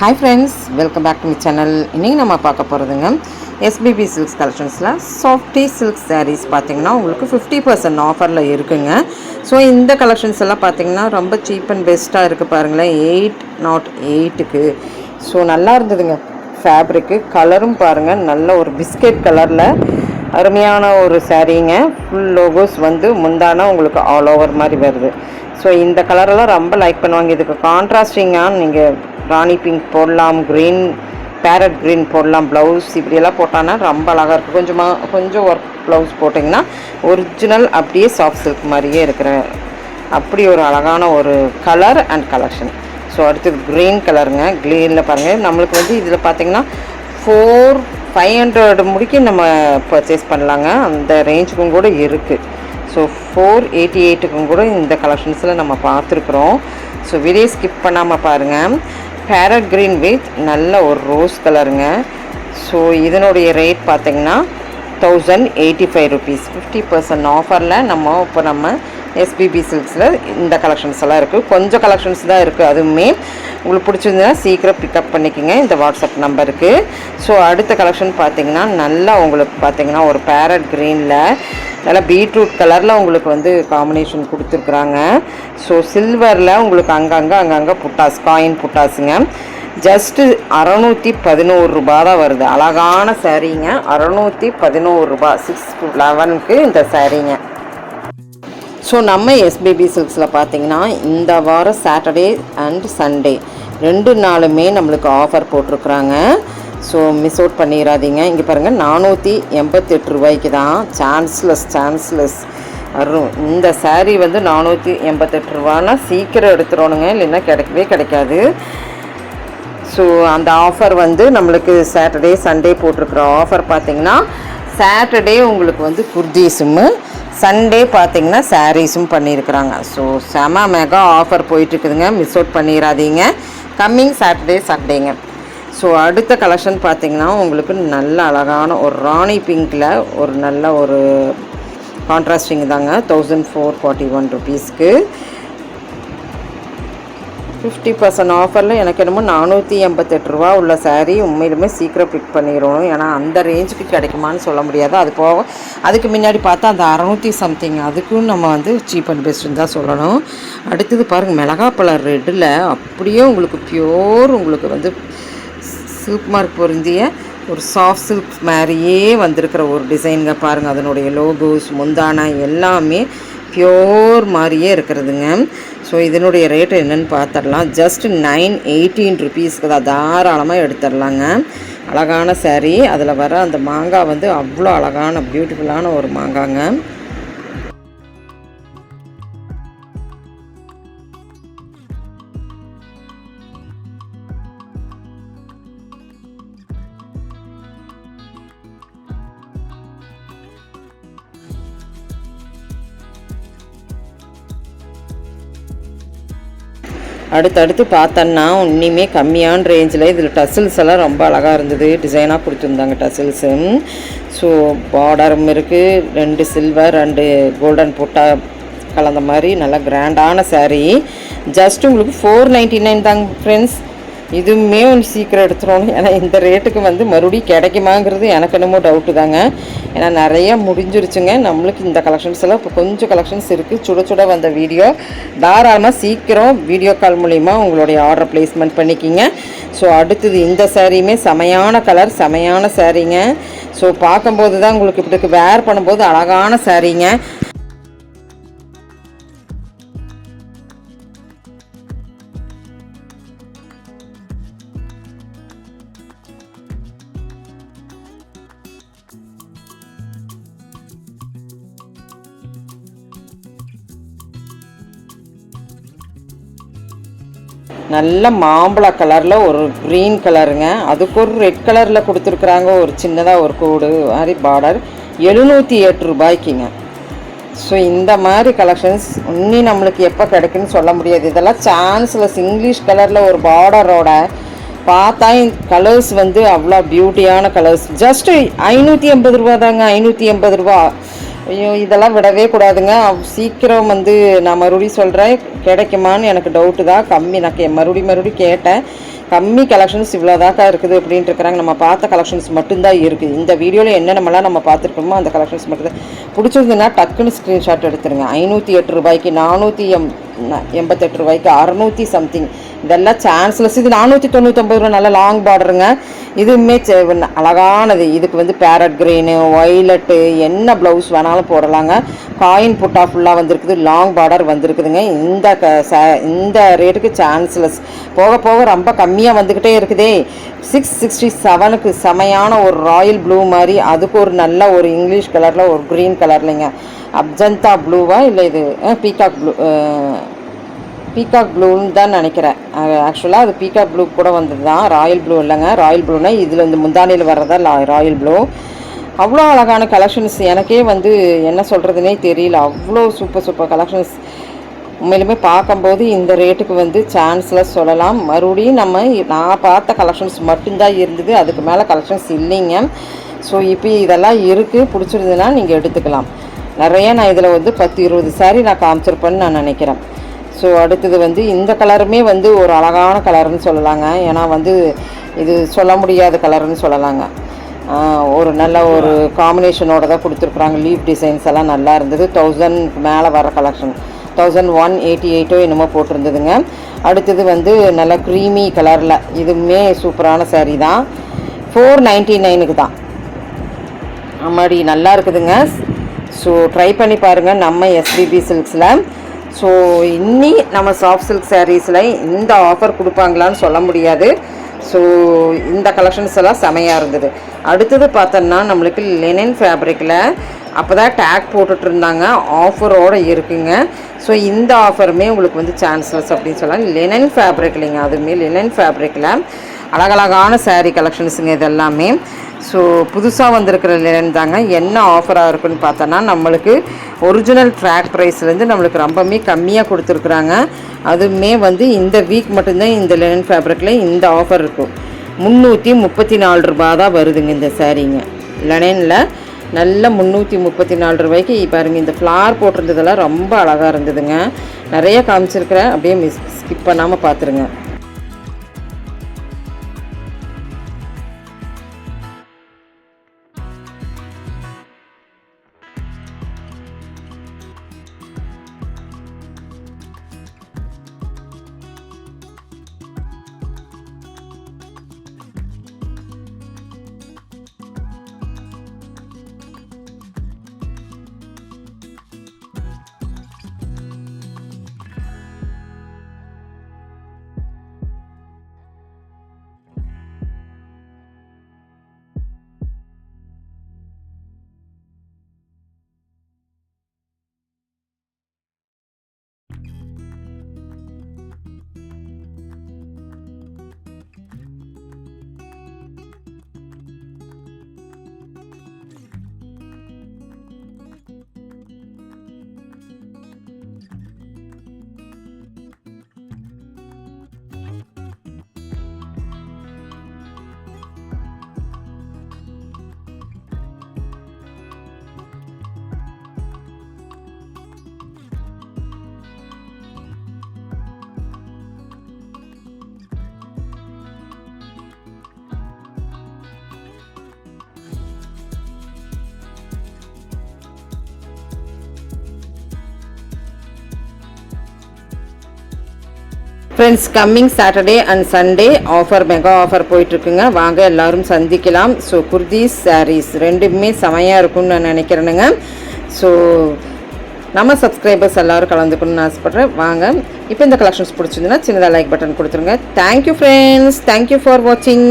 Hi friends, welcome back to my channel. இன்னைக்கு நம்ம பார்க்க போறதுங்க SBB Silks collectionsல Softy Silk sarees பாத்தீங்கன்னா உங்களுக்கு 50% ஆஃபர்ல இருக்குங்க. ஸோ இந்த கலெக்ஷன்ஸ் எல்லாம் பாத்தீங்கன்னா ரொம்ப சீப் அண்ட் பெஸ்ட்டாக இருக்குது பாருங்களேன். 808க்கு ஸோ நல்லா இருந்ததுங்க. ஃபேப்ரிக்கு கலரும் பாருங்கள், நல்ல ஒரு பிஸ்கெட் கலரில் அருமையான ஒரு சாரீங்க. ஃபுல் லோகோஸ் வந்து முந்தானா உங்களுக்கு ஆல் ஓவர் மாதிரி வருது. ஸோ இந்த கலரெல்லாம் ரொம்ப லைக் பண்ணுவாங்க. இதுக்கு கான்ட்ராஸ்டிங்காக நீங்கள் ராணி பிங்க் போடலாம், க்ரீன் பேரட் க்ரீன் போடலாம், ப்ளவுஸ் இப்படியெல்லாம் போட்டான்னா ரொம்ப அழகாக இருக்குது. கொஞ்சம் ஒர்க் ப்ளவுஸ் போட்டிங்கன்னா ஒரிஜினல் அப்படியே சாஃப்ட் சில்க் மாதிரியே இருக்கிற அப்படி ஒரு அழகான ஒரு கலர் அண்ட் கலெக்ஷன். ஸோ அடுத்து க்ரீன் கலருங்க. க்ரீனில் பாருங்கள், நம்மளுக்கு வந்து இதில் பார்த்திங்கன்னா 500 முடிக்கு நம்ம பர்ச்சேஸ் பண்ணலாங்க. அந்த ரேஞ்சுக்கும் கூட இருக்குது. ஸோ 488க்கும் கூட இந்த கலெக்ஷன்ஸில் நம்ம பார்த்துருக்குறோம். ஸோ வீடியோ ஸ்கிப் பண்ணாமல் பாருங்கள். பேரட் க்ரீன் வித் நல்ல ஒரு ரோஸ் கலருங்க. ஸோ இதனுடைய ரேட் பார்த்திங்கன்னா 1085 rupees. 50% ஆஃபரில் நம்ம SBB சில்க்ஸில் இந்த கலெக்ஷன்ஸ் எல்லாம் இருக்குது. கொஞ்சம் கலெக்ஷன்ஸ் தான் இருக்குது. அதுவுமே உங்களுக்கு பிடிச்சிருந்ததுன்னா சீக்கிரம் பிக்கப் பண்ணிக்கோங்க இந்த வாட்ஸ்அப் நம்பருக்கு. ஸோ அடுத்த கலெக்ஷன் பார்த்திங்கன்னா நல்லா உங்களுக்கு பார்த்திங்கன்னா ஒரு பேரட் க்ரீனில் நல்லா பீட்ரூட் கலரில் உங்களுக்கு வந்து காம்பினேஷன் கொடுத்துருக்குறாங்க. ஸோ சில்வரில் உங்களுக்கு அங்கங்கே புட்டாஸ், காயின் புட்டாஸுங்க. ஜஸ்ட்டு 611 ரூபா தான் வருது. அழகான சாரீங்க. 611 ரூபா. 611க்கு இந்த சாரீங்க. ஸோ நம்ம SBB சில்க்ஸில் பார்த்தீங்கன்னா இந்த வாரம் சாட்டர்டே அண்ட் சண்டே 2 நாளுமே நம்மளுக்கு ஆஃபர் போட்டிருக்குறாங்க. ஸோ மிஸ் அவுட் பண்ணிடாதீங்க. இங்கே பாருங்கள், 488 ரூபாய்க்கு தான். சான்ஸ்லெஸ் வரும். இந்த சாரீ வந்து 488 ரூபான்னா சீக்கிரம் எடுத்துடணுங்க, இல்லைன்னா கிடைக்காது. ஸோ அந்த ஆஃபர் வந்து நம்மளுக்கு சாட்டர்டே சண்டே போட்டிருக்கிற ஆஃபர் பார்த்திங்கன்னா சாட்டர்டே உங்களுக்கு வந்து குர்தீஸும், சண்டே பார்த்திங்கன்னா சாரீஸும் பண்ணியிருக்கிறாங்க. ஸோ செம மெகா ஆஃபர் போயிட்டுருக்குதுங்க. மிஸ் அவுட் பண்ணிடாதீங்க. கம்மிங் சாட்டர்டே சண்டேங்க. ஸோ அடுத்த கலெக்ஷன் பார்த்திங்கன்னா உங்களுக்கு நல்ல அழகான ஒரு ராணி பிங்க்கில் ஒரு நல்ல ஒரு கான்ட்ராஸ்டிங் தாங்க. 1441 rupeesக்கு 50% ஆஃபரில் எனக்கு என்னமோ 488 ரூபா உள்ள சாரீ உண்மையிலுமே சீக்கிரம் பிக் பண்ணிடணும். ஏன்னா அந்த ரேஞ்சுக்கு கிடைக்குமான்னு சொல்ல முடியாது. அது போக அதுக்கு முன்னாடி பார்த்தா அந்த 600 சம்திங், அதுக்கும் நம்ம வந்து சீப் அண்ட் பெஸ்ட்டுன்னு தான் சொல்லணும். அடுத்தது பாருங்கள், மிளகாப்பழம் ரெட்டில் அப்படியே உங்களுக்கு பியோர் உங்களுக்கு வந்து சில்க் மார்க் பொருந்திய ஒரு சாஃப்ட் சில்க் மாதிரியே வந்திருக்கிற ஒரு டிசைனுங்க. பாருங்கள், அதனுடைய லோகோஸ் முந்தானா எல்லாமே பியோர் மாதிரியே இருக்கிறதுங்க. ஸோ இதனுடைய ரேட்டு என்னென்னு பார்த்துடலாம். ஜஸ்ட் 918 rupeesக்கு தான் தாராளமாக எடுத்துடலாங்க. அழகான சாரீ. அதில் வர அந்த மாங்காய் வந்து அவ்வளோ அழகான பியூட்டிஃபுல்லான ஒரு மாங்காங்க. அடுத்தடுத்து பார்த்தோன்னா இன்னுமே கம்மியான ரேஞ்சில் இதில் டசில்ஸ் எல்லாம் ரொம்ப அழகாக இருந்தது. டிசைனாக கொடுத்துருந்தாங்க டசில்ஸு. ஸோ பார்டரும் இருக்குது. 2 சில்வர் 2 கோல்டன் புட்டா கலந்த மாதிரி நல்லா கிராண்டான சாரீ. ஜஸ்ட் உங்களுக்கு 499 தாங்க ஃப்ரெண்ட்ஸ். இதுவுமே ஒன்று சீக்கிரம் எடுத்துடணும். ஏன்னா இந்த ரேட்டுக்கு வந்து மறுபடியும் கிடைக்குமாங்கிறது எனக்கு என்னமோ டவுட்டு தாங்க. ஏன்னா நிறையா முடிஞ்சிருச்சுங்க. நம்மளுக்கு இந்த கலெக்ஷன்ஸ் எல்லாம் இப்போ கொஞ்சம் கலெக்ஷன்ஸ் இருக்குது. சுட வந்த வீடியோ தாராளமாக சீக்கிரம் வீடியோ கால் மூலிமா உங்களுடைய ஆர்டர் ப்ளேஸ்மெண்ட் பண்ணிக்கிங்க. ஸோ அடுத்தது இந்த சாரியுமே செமையான கலர், செமையான சாரீங்க. ஸோ பார்க்கும்போது தான் உங்களுக்கு இப்படி வேர் பண்ணும்போது அழகான சாரீங்க. நல்ல மாம்பழ கலரில் ஒரு க்ரீன் கலருங்க. அதுக்கு ஒரு ரெட் கலரில் கொடுத்துருக்குறாங்க. ஒரு சின்னதாக ஒரு கோடு மாதிரி பார்டர். 708 ரூபாய்க்குங்க. ஸோ இந்த மாதிரி கலெக்ஷன்ஸ் இன்னும் நம்மளுக்கு எப்போ கிடைக்குன்னு சொல்ல முடியாது. இதெல்லாம் சான்ஸ்லெஸ் இங்கிலீஷ் கலரில் ஒரு பார்டரோட பார்த்தா கலர்ஸ் வந்து அவ்வளோ பியூட்டியான கலர்ஸ். ஜஸ்ட்டு 580 ரூபா தாங்க. 580 ரூபா. ஐயோ, இதெல்லாம் விடவே கூடாதுங்க. சீக்கிரம் வந்து நான் மறுபடியும் சொல்கிறேன், கிடைக்குமான்னு எனக்கு டவுட்டு தான். கம்மி நான் மறுபடியும் கேட்டேன். கம்மி கலெக்ஷன்ஸ் இவ்வளோதாக்கா இருக்குது அப்படின்ட்டு இருக்கிறாங்க. நம்ம பார்த்த கலெக்ஷன்ஸ் மட்டும்தான் இருக்குது. இந்த வீடியோவில் என்னென்னலாம் நம்ம பார்த்துருக்கோமோ அந்த கலெக்ஷன்ஸ் மட்டும்தான். பிடிச்சிருந்துன்னா டக்குன்னு ஸ்க்ரீன்ஷாட் எடுத்துருங்க. 508 ரூபாய்க்கு, 488 ரூபாய்க்கு, 600 சம்திங், இதெல்லாம் சான்ஸ்லெஸ். இது 499 ரூபா, நல்ல லாங் பார்டருங்க. இதுவுமே அழகானது. இதுக்கு வந்து பேரட் க்ரீனு, ஒய்லட்டு, என்ன ப்ளவுஸ் வேணாலும் போடலாங்க. காயின் புட்டா ஃபுல்லாக வந்திருக்குது, லாங் பார்டர் வந்திருக்குதுங்க. இந்த ரேட்டுக்கு சான்ஸ்லெஸ். போக போக ரொம்ப கம்மியாக வந்துக்கிட்டே இருக்குதே. 667க்கு செமையான ஒரு ராயல் ப்ளூ மாதிரி, அதுக்கு ஒரு நல்ல ஒரு இங்கிலீஷ் கலரில் ஒரு க்ரீன் கலர்லைங்க. அப்ஜந்தா ப்ளூவா இல்லை இது பீகாக் ப்ளூன்னு தான் நினைக்கிறேன். ஆக்சுவலாக அது பீகாக் ப்ளூ கூட வந்தது தான், ராயல் ப்ளூ இல்லைங்க. ராயல் ப்ளூனா இதில் வந்து முந்தானியில் வர்றதா ராயல் ப்ளூ. அவ்வளோ அழகான கலெக்ஷன்ஸ். எனக்கே வந்து என்ன சொல்கிறதுனே தெரியல. அவ்வளோ சூப்பர் கலெக்ஷன்ஸ். உண்மையிலுமே பார்க்கும்போது இந்த ரேட்டுக்கு வந்து சான்ஸ்லெஸ் சொல்லலாம். மறுபடியும் நான் பார்த்த கலெக்ஷன்ஸ் மட்டும்தான் இருந்தது, அதுக்கு மேலே கலெக்ஷன்ஸ் இல்லைங்க. ஸோ இப்போ இதெல்லாம் இருக்குது. பிடிச்சிருந்ததுன்னா நீங்கள் எடுத்துக்கலாம். நிறைய நான் இதில் வந்து 10-20 சாரி நான் காமிச்சிருப்பேன்னு நான் நினைக்கிறேன். ஸோ அடுத்தது வந்து இந்த கலருமே வந்து ஒரு அழகான கலர்னு சொல்லலாங்க. ஏன்னா வந்து இது சொல்ல முடியாத கலர்னு சொல்லலாங்க. ஒரு நல்ல ஒரு காம்பினேஷனோட தான் கொடுத்துருக்குறாங்க. லீஃப் டிசைன்ஸ் எல்லாம் நல்லா இருந்தது. 1000 மேலே வர கலெக்ஷன், 1188 என்னமோ போட்டிருந்ததுங்க. அடுத்தது வந்து நல்ல க்ரீமி கலரில், இதுவுமே சூப்பரான சாரீ தான். 499க்கு தான். ஆமாடி, நல்லா இருக்குதுங்க. ஸோ ட்ரை பண்ணி பாருங்கள் நம்ம எஸ்பிபி சில்க்ஸில். ஸோ இன்னி நம்ம சாஃப்ட் சில்க் சாரீஸில் இந்த ஆஃபர் கொடுப்பாங்களான்னு சொல்ல முடியாது. ஸோ இந்த கலெக்ஷன்ஸ் எல்லாம் செமையாக இருந்தது. அடுத்தது பார்த்தோன்னா நம்மளுக்கு லினன் ஃபேப்ரிக்கில் அப்போ தான் டேக் போட்டுட்டு இருந்தாங்க, ஆஃபரோடு இருக்குங்க. ஸோ இந்த ஆஃபருமே உங்களுக்கு வந்து சான்ஸ்லெஸ் அப்படின்னு சொல்லலாம். லினன் ஃபேப்ரிக் இல்லைங்க, அதுவுமே லினன் ஃபேப்ரிக்கில் அழகழகான சாரீ கலெக்ஷன்ஸுங்க இது எல்லாமே. ஸோ புதுசாக வந்திருக்கிற லினன் தாங்க. என்ன ஆஃபராக இருக்குன்னு பார்த்தோன்னா நம்மளுக்கு ஒரிஜினல் ட்ராக் ப்ரைஸ்லேருந்து நம்மளுக்கு ரொம்பவுமே கம்மியாக கொடுத்துருக்குறாங்க. அதுவுமே வந்து இந்த வீக் மட்டும்தான் இந்த லினன் ஃபேப்ரிக்கில் இந்த ஆஃபர் இருக்கும். 334 ரூபா தான் வருதுங்க இந்த சாரீங்க. லினனில் நல்ல 334 ரூபாய்க்கு பாருங்கள். இந்த ஃப்ளார் போட்டிருந்ததெல்லாம் ரொம்ப அழகாக இருந்ததுங்க. நிறைய காமிச்சிருக்கிறேன், அப்படியே ஸ்கிப் பண்ணாமல் பார்த்துருங்க. Friends, coming Saturday and Sunday offer, mega offer போயிட்டுருக்குங்க. வாங்க எல்லோரும் சந்திக்கலாம். ஸோ குர்தீஸ் சாரீஸ் ரெண்டுமே செமையாக இருக்கும்னு நான் நினைக்கிறேனுங்க. ஸோ நம்ம சப்ஸ்கிரைபர்ஸ் எல்லோரும் கலந்துக்கணும்னு ஆசைப்பட்றேன். வாங்க, இப்போ இந்த கலெக்ஷன்ஸ் பிடிச்சிருந்துன்னா சின்னதாக லைக் பட்டன் கொடுத்துருங்க. தேங்க்யூ ஃப்ரெண்ட்ஸ், தேங்க்யூ ஃபார் வாட்சிங்.